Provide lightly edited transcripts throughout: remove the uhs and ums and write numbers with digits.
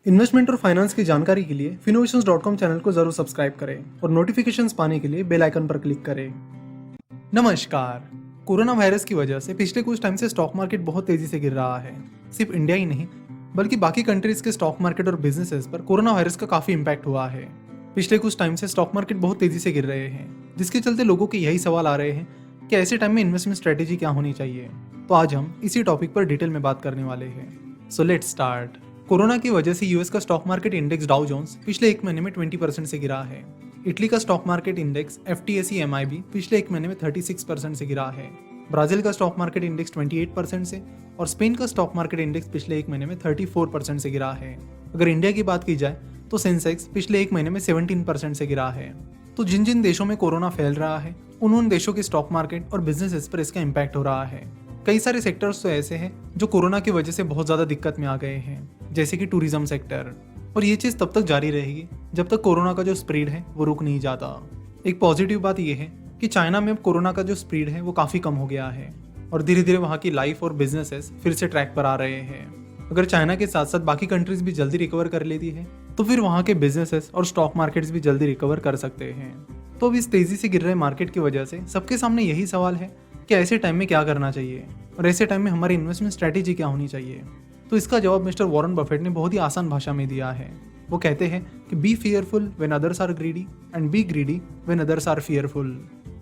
Investment और finance की जानकारी के लिए Finnovations.com चैनल को जरूर सब्सक्राइब करें और नोटिफिकेशंस पाने के लिए बेल आइकन पर क्लिक करें। नमस्कार। कोरोना वायरस की वजह से पिछले कुछ टाइम से स्टॉक मार्केट बहुत तेजी से गिर रहा है। सिर्फ इंडिया ही नहीं बल्कि बाकी कंट्रीज के स्टॉक मार्केट और बिजनेसेस पर कोरोना वायरस का काफी इम्पैक्ट हुआ है। पिछले कुछ टाइम से स्टॉक मार्केट बहुत तेजी से गिर रहे हैं, जिसके चलते लोगों के यही सवाल आ रहे हैं कि ऐसे टाइम में इन्वेस्टमेंट स्ट्रेटेजी क्या होनी चाहिए। तो आज हम इसी टॉपिक पर डिटेल में बात करने वाले हैं। So let's start. कोरोना की वजह से यूएस का stock market index Dow Jones पिछले एक महीने में 20% से गिरा है। इटली का stock market index FTSE MIB पिछले एक महीने में 36% से गिरा है। ब्राजील का स्टॉक मार्केट इंडेक्स 28% से और स्पेन का स्टॉक मार्केट इंडेक्स पिछले एक महीने में 34% से गिरा है। अगर इंडिया की बात की जाए तो सेंसेक्स पिछले एक महीने में 17% से गिरा है। तो जिन जिन देशों में कोरोना फैल रहा है उन देशों के स्टॉक मार्केट और बिजनेसेस पर इसका इम्पैक्ट हो रहा है। कई सारे सेक्टर्स तो ऐसे हैं जो कोरोना की वजह से बहुत ज़्यादा दिक्कत में आ गए हैं, जैसे कि टूरिज्म सेक्टर। और ये चीज़ तब तक जारी रहेगी जब तक कोरोना का जो स्प्रेड है वो रुक नहीं जाता। एक पॉजिटिव बात यह है कि चाइना में अब कोरोना का जो स्प्रेड है वो काफ़ी कम हो गया है और धीरे धीरे वहाँ की लाइफ और बिजनेसेस फिर से ट्रैक पर आ रहे हैं। अगर चाइना के साथ साथ बाकी कंट्रीज भी जल्दी रिकवर कर लेती है तो फिर वहाँ के बिजनेसेस और स्टॉक मार्केट्स भी जल्दी रिकवर कर सकते हैं। तो अब इस तेज़ी से गिर रहे मार्केट की वजह से सबके सामने यही सवाल है कि ऐसे टाइम में क्या करना चाहिए और ऐसे टाइम में हमारी इन्वेस्टमेंट स्ट्रैटेजी क्या होनी चाहिए। तो इसका जवाब मिस्टर वॉरेन बफेट ने बहुत ही आसान भाषा में दिया है। वो कहते हैं कि be fearful when others are greedy and be greedy when others are fearful.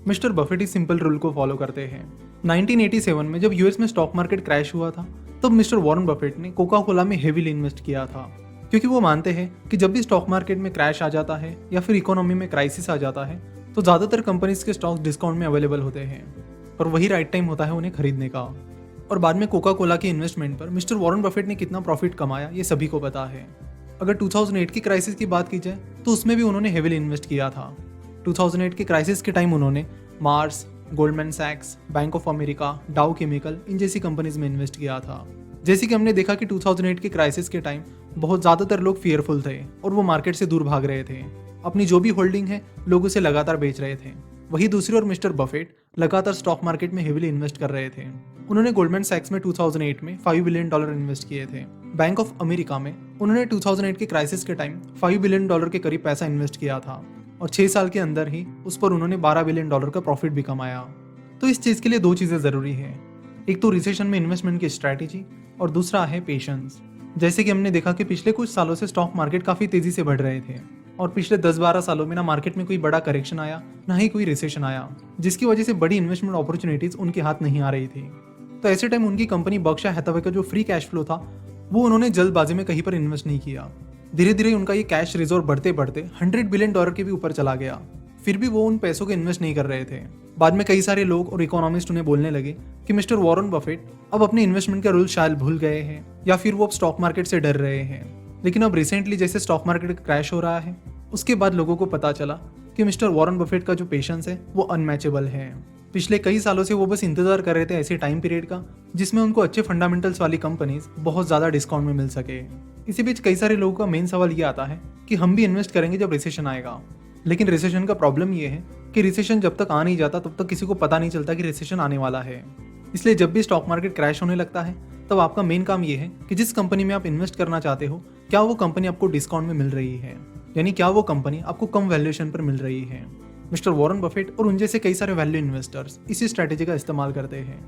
Mister Buffett इस सिंपल रूल को फॉलो करते हैं। 1987 में जब यूएस में स्टॉक मार्केट क्रैश हुआ था तब मिस्टर वॉरेन बफेट ने कोका कोला में हेवीली इन्वेस्ट किया था, क्योंकि वो मानते हैं कि जब भी स्टॉक मार्केट में क्रैश आ जाता है या फिर इकोनॉमी में क्राइसिस आ जाता है तो ज़्यादातर कंपनीज के स्टॉक्स डिस्काउंट में अवेलेबल होते हैं और वही राइट टाइम होता है उन्हें खरीदने का। और बाद में कोका कोला की इन्वेस्टमेंट पर मिस्टर वॉरेन बफेट ने कितना प्रॉफिट कमाया ये सभी को पता है। अगर 2008 की क्राइसिस की बात की जाए तो उसमें भी उन्होंने हेवीली इन्वेस्ट किया था। 2008 के क्राइसिस के टाइम उन्होंने मार्स, गोल्डमैन सैक्स, Bank of America, Dow Chemical इन जैसी कंपनीज में इन्वेस्ट किया था। जैसे कि हमने देखा कि 2008 के क्राइसिस के टाइम बहुत ज़्यादातर लोग फियरफुल थे और वो मार्केट से दूर भाग रहे थे। अपनी जो भी होल्डिंग है लोग उसे लगातार बेच रहे थे। वही दूसरी ओर मिस्टर बफेट लगातार स्टॉक मार्केट में हेवीली इन्वेस्ट कर रहे थे। उन्होंने गोल्डमैन सैक्स में 2008 में $5 बिलियन इन्वेस्ट किए थे। बैंक ऑफ अमेरिका में उन्होंने 2008 के क्राइसिस के टाइम $5 बिलियन के करीब पैसा इन्वेस्ट किया था और 6 साल के अंदर ही उस पर उन्होंने $12 बिलियन का प्रॉफिट भी कमाया। तो इस चीज़ के लिए दो चीज़ें ज़रूरी है, एक तो रिसेशन में इन्वेस्टमेंट की स्ट्रैटेजी और दूसरा है पेशेंस। जैसे कि हमने देखा कि पिछले कुछ सालों से स्टॉक मार्केट काफ़ी तेज़ी से बढ़ रहे थे और पिछले 10-12 सालों में ना मार्केट में कोई बड़ा करेक्शन आया ना ही कोई रिसेशन आया, जिसकी वजह से बड़ी इन्वेस्टमेंट अपॉर्चुनिटीज उनके हाथ नहीं आ रही थी। तो ऐसे टाइम उनकी कंपनी बर्कशायर हैथवे का जो फ्री कैश फ्लो था वो उन्होंने जल्दबाजी में कहीं पर इन्वेस्ट नहीं किया। धीरे धीरे उनका ये कैश रिजर्व बढ़ते बढ़ते $100 बिलियन के भी ऊपर चला गया। फिर भी वो उन पैसों को इन्वेस्ट नहीं कर रहे थे। बाद में कई सारे लोग और इकोनॉमिस्ट उन्हें बोलने लगे कि मिस्टर वॉरेन बफेट अब अपने इन्वेस्टमेंट का रूल शायद भूल गए हैं या फिर वो अब स्टॉक मार्केट से डर रहे हैं। लेकिन अब रिसेंटली जैसे स्टॉक मार्केट क्रैश हो रहा है उसके बाद लोगों को पता चला कि मिस्टर वॉरेन बफेट का जो पेशेंस है वो अनमैचेबल है। पिछले कई सालों से वो बस इंतजार कर रहे थे ऐसे टाइम पीरियड का जिसमें उनको अच्छे फंडामेंटल्स वाली कंपनीज बहुत ज़्यादा डिस्काउंट में मिल सके। इसी बीच कई सारे लोगों का मेन सवाल ये आता है कि हम भी इन्वेस्ट करेंगे जब रिसेशन आएगा, लेकिन रिसेशन का प्रॉब्लम ये है कि रिसेशन जब तक आ नहीं जाता तब तक किसी को पता नहीं चलता कि रिसेशन आने वाला है। इसलिए जब भी स्टॉक मार्केट क्रैश होने लगता है तब आपका मेन काम ये है कि जिस कंपनी में आप इन्वेस्ट करना चाहते हो क्या वो कंपनी आपको डिस्काउंट में मिल रही है, यानी क्या वो कंपनी आपको कम वैल्यूएशन पर मिल रही है। मिस्टर वॉरेन बफेट और उन जैसे कई सारे वैल्यू इन्वेस्टर्स इसी स्ट्रैटेजी का इस्तेमाल करते हैं।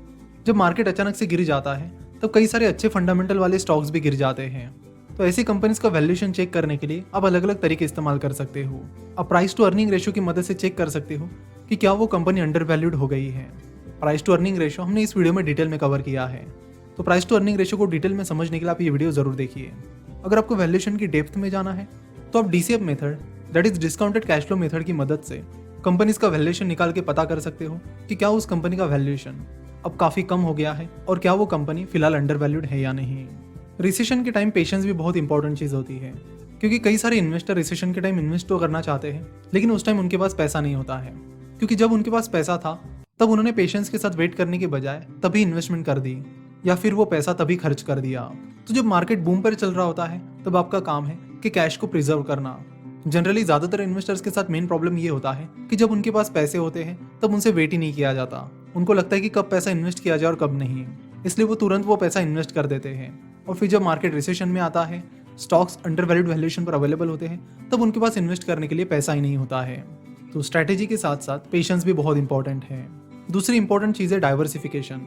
जब मार्केट अचानक से गिर जाता है तब कई सारे अच्छे फंडामेंटल वाले स्टॉक्स भी गिर जाते हैं। तो ऐसी कंपनीज का वैल्यूएशन चेक करने के लिए आप अलग अलग तरीके इस्तेमाल कर सकते हो। आप प्राइस टू अर्निंग रेशियो की मदद से चेक कर सकते हो कि क्या वो कंपनी अंडर वैल्यूड हो गई है। प्राइस टू अर्निंग रेशियो हमने इस वीडियो में डिटेल में कवर किया है, तो प्राइस टू अर्निंग रेशियो को डिटेल में समझने के लिए आप ये वीडियो जरूर देखिए। अगर आपको वैल्यूएशन की डेप्थ में जाना है तो आप DCF method, that is discounted cash flow method की मदद से कंपनीज का वैल्यूएशन निकाल के पता कर सकते हो कि क्या उस कंपनी का वैल्यूएशन अब काफ़ी कम हो गया है और क्या वो कंपनी फिलहाल अंडर वैल्यूड है या नहीं। रिसेशन के टाइम पेशेंस भी बहुत इंपॉर्टेंट चीज़ होती है, क्योंकि कई सारे इन्वेस्टर रिसेशन के टाइम इन्वेस्ट तो करना चाहते हैं लेकिन उस टाइम उनके पास पैसा नहीं होता है, क्योंकि जब उनके पास पैसा था तब उन्होंने पेशेंस के साथ वेट करने के बजाय तभी इन्वेस्टमेंट कर दी या फिर वो पैसा तभी खर्च कर दिया। तो जब मार्केट बूम पर चल रहा होता है तब आपका काम है कि कैश को प्रिजर्व करना। जनरली ज़्यादातर इन्वेस्टर्स के साथ मेन प्रॉब्लम ये होता है कि जब उनके पास पैसे होते हैं तब उनसे वेट ही नहीं किया जाता। उनको लगता है कि कब पैसा इन्वेस्ट किया जाए और कब नहीं, इसलिए वो तुरंत वो पैसा इन्वेस्ट कर देते हैं और फिर जब मार्केट रिसेशन में आता है स्टॉक्स अंडर वैल्यूड वैल्यूएशन पर अवेलेबल होते हैं तब उनके पास इन्वेस्ट करने के लिए पैसा ही नहीं होता है। तो स्ट्रैटेजी के साथ साथ पेशेंस भी बहुत इंपॉर्टेंट है। दूसरी इंपॉर्टेंट चीज़ है डाइवर्सिफिकेशन।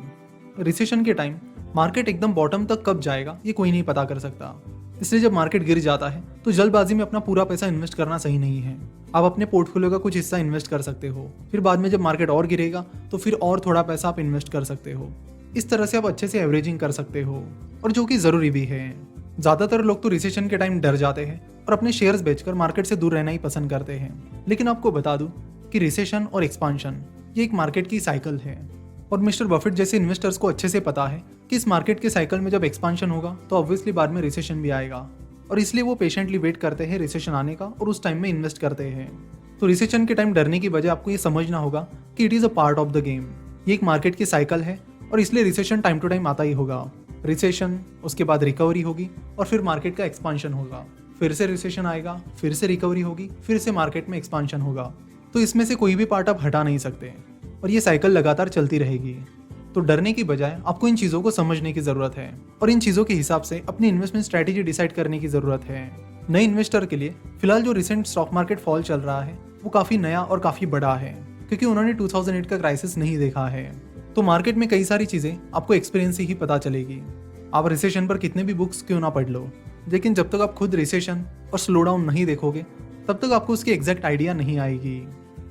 रिसेशन के टाइम मार्केट एकदम बॉटम तक कब जाएगा ये कोई नहीं पता कर सकता, इसलिए जब मार्केट गिर जाता है तो जल्दबाजी में अपना पूरा पैसा इन्वेस्ट करना सही नहीं है। आप अपने पोर्टफोलियो का कुछ हिस्सा इन्वेस्ट कर सकते हो, फिर बाद में जब मार्केट और गिरेगा तो फिर और थोड़ा पैसा आप इन्वेस्ट कर सकते हो। इस तरह से आप अच्छे से एवरेजिंग कर सकते हो, और जो कि ज़रूरी भी है। ज़्यादातर लोग तो रिसेशन के टाइम डर जाते हैं और अपने शेयर्स बेचकर मार्केट से दूर रहना ही पसंद करते हैं। लेकिन आपको बता दूं कि रिसेशन और एक्सपांशन ये एक मार्केट की साइकिल है, और मिस्टर बफेट जैसे इन्वेस्टर्स को अच्छे से पता है कि इस मार्केट के साइकिल में जब एक्सपांशन होगा तो ऑब्वियसली बाद में रिसेशन भी आएगा, और इसलिए वो पेशेंटली वेट करते हैं रिसेशन आने का और उस टाइम में इन्वेस्ट करते हैं। तो रिसेशन के टाइम डरने की वजह आपको ये समझना होगा कि it is a part of the game. ये एक मार्केट की साइकिल है और इसलिए रिसेशन टाइम टू टाइम आता ही होगा। रिसेशन, उसके बाद रिकवरी होगी और फिर मार्केट का एक्सपांशन होगा, फिर से रिसेशन आएगा, फिर से रिकवरी होगी, फिर से मार्केट में एक्सपांशन होगा। तो इसमें से कोई भी पार्ट आप हटा नहीं सकते और ये साइकिल लगातार चलती रहेगी। तो डरने की बजाय आपको इन चीज़ों को समझने की ज़रूरत है और इन चीज़ों के हिसाब से अपनी इन्वेस्टमेंट स्ट्रैटेजी डिसाइड करने की ज़रूरत है। नए इन्वेस्टर के लिए फिलहाल जो रिसेंट स्टॉक मार्केट फॉल चल रहा है वो काफ़ी नया और काफ़ी बड़ा है, क्योंकि उन्होंने 2008 का क्राइसिस नहीं देखा है। तो मार्केट में कई सारी चीज़ें आपको एक्सपीरियंस से ही पता चलेगी। आप रिसेशन पर कितने भी बुक्स क्यों ना पढ़ लो, लेकिन जब तक आप खुद रिसेशन और स्लो डाउन नहीं देखोगे तब तक आपको उसकी एग्जैक्ट आइडिया नहीं आएगी।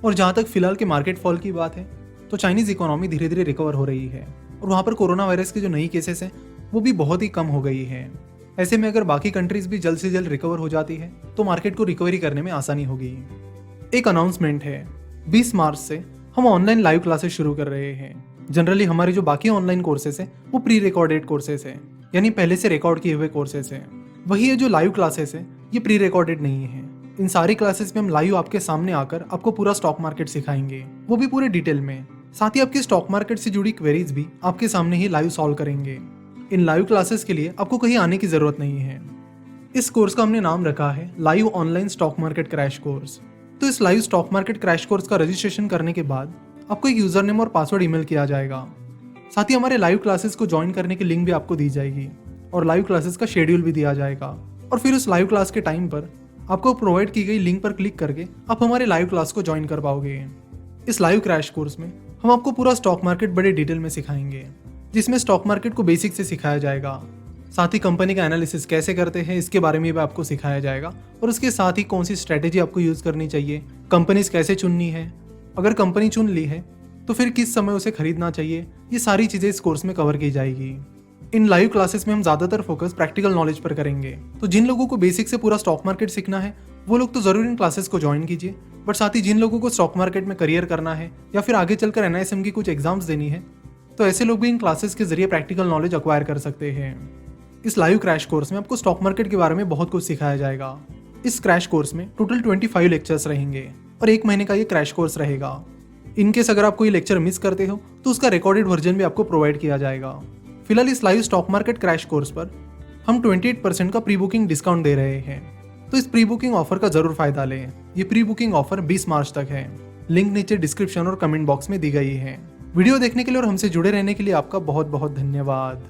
और जहाँ तक फिलहाल के मार्केट फॉल की बात है तो चाइनीज़ इकोनॉमी धीरे धीरे रिकवर हो रही है और वहाँ पर कोरोना वायरस के जो नई केसेस हैं वो भी बहुत ही कम हो गई है। ऐसे में अगर बाकी कंट्रीज भी जल्द से जल्द रिकवर हो जाती है तो मार्केट को रिकवरी करने में आसानी होगी। एक अनाउंसमेंट है, 20 मार्च से हम ऑनलाइन लाइव क्लासेस शुरू कर रहे हैं। जनरली हमारे जो बाकी ऑनलाइन कोर्सेस हैं वो प्री रिकॉर्डेड कोर्सेस हैं, यानी पहले से रिकॉर्ड किए हुए कोर्सेस हैं। वही है जो लाइव क्लासेस है ये प्री रिकॉर्डेड नहीं है। इन सारी क्लासेस में हम लाइव आपके सामने आकर आपको पूरा स्टॉक मार्केट सिखाएंगे, वो भी पूरे डिटेल में। साथ ही आपकी स्टॉक मार्केट से जुड़ी क्वेरीज भी आपके सामने ही लाइव सॉल्व करेंगे। इन लाइव क्लासेस के लिए आपको कहीं आने की जरूरत नहीं है। इस कोर्स का हमने नाम रखा है live online stock market crash course. तो इस live stock market crash course का रजिस्ट्रेशन करने के बाद आपको एक यूजर नेम और पासवर्ड ईमेल किया जाएगा। साथ ही हमारे लाइव क्लासेस को ज्वाइन करने की लिंक भी आपको दी जाएगी और लाइव क्लासेस का शेड्यूल भी दिया जाएगा। और फिर उस लाइव क्लास के टाइम पर आपको प्रोवाइड की गई लिंक पर क्लिक करके आप हमारे लाइव क्लास को ज्वाइन कर पाओगे। इस लाइव क्रैश कोर्स में हम आपको पूरा स्टॉक मार्केट बड़े डिटेल में सिखाएंगे, जिसमें स्टॉक मार्केट को बेसिक से सिखाया जाएगा। साथ ही कंपनी का एनालिसिस कैसे करते हैं इसके बारे में भी आपको सिखाया जाएगा, और उसके साथ ही कौन सी स्ट्रैटेजी आपको यूज करनी चाहिए, कंपनीज कैसे चुननी है, अगर कंपनी चुन ली है तो फिर किस समय उसे खरीदना चाहिए, ये सारी चीजें इस कोर्स में कवर की जाएगी। इन लाइव क्लासेस में हम ज्यादातर फोकस प्रैक्टिकल नॉलेज पर करेंगे। तो जिन लोगों को बेसिक से पूरा स्टॉक मार्केट सीखना है वो लोग तो जरूर इन क्लासेस को ज्वाइन कीजिए, बट साथ ही जिन लोगों को स्टॉक मार्केट में करियर करना है या फिर आगे चलकर NISM की कुछ एग्जाम्स देनी है तो ऐसे लोग भी इन क्लासेस के जरिए प्रैक्टिकल नॉलेज अक्वायर कर सकते हैं। इस लाइव क्रैश कोर्स में आपको स्टॉक मार्केट के बारे में बहुत कुछ सिखाया जाएगा। इस क्रैश कोर्स में टोटल 25 लेक्चर्स रहेंगे और 1 महीने का ये क्रैश कोर्स रहेगा। इनकेस अगर आप कोई लेक्चर मिस करते हो तो उसका रिकॉर्डेड वर्जन भी आपको प्रोवाइड किया जाएगा। फिलहाल इस live stock market crash course पर हम 28% का प्री बुकिंग डिस्काउंट दे रहे हैं, तो इस प्री बुकिंग ऑफर का जरूर फायदा लें। ये प्री बुकिंग ऑफर 20 मार्च तक है। लिंक नीचे डिस्क्रिप्शन और कमेंट बॉक्स में दी गई है। वीडियो देखने के लिए और हमसे जुड़े रहने के लिए आपका बहुत बहुत धन्यवाद।